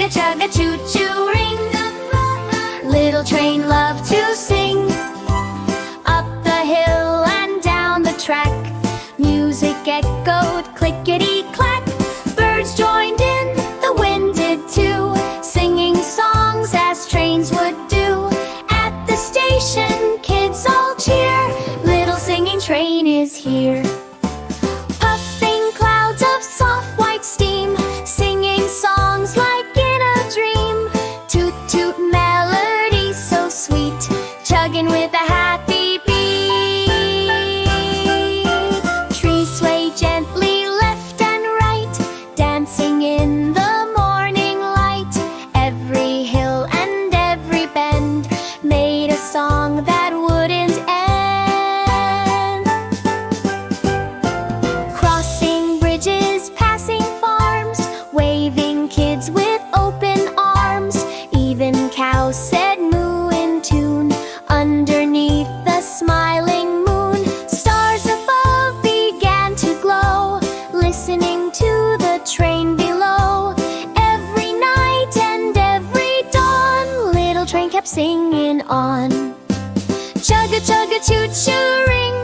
chugga chugga, choo choo ring. Little train loved to sing. Up the hill and down the track, music echoed clickety-clack. Birds joined in, the wind did too, singing songs as trains would do. At the station, kids all cheer, little singing train is here. Puffing clouds of soft white steam, singing songs like in a dream. Toot-toot melodies so sweet, chugging with a happy beat. Trees sway gently left and right, dancing in the morning light. Every hill and every bend made a song that wouldn't end. Crossing bridges, passing farms, waving kids with open arms. Even cows said moo in tune underneath the smiling moon. Stars above began to glow, listening to the train below. Every night and every dawn, little train kept singing on. Chugga chugga, choo choo ring.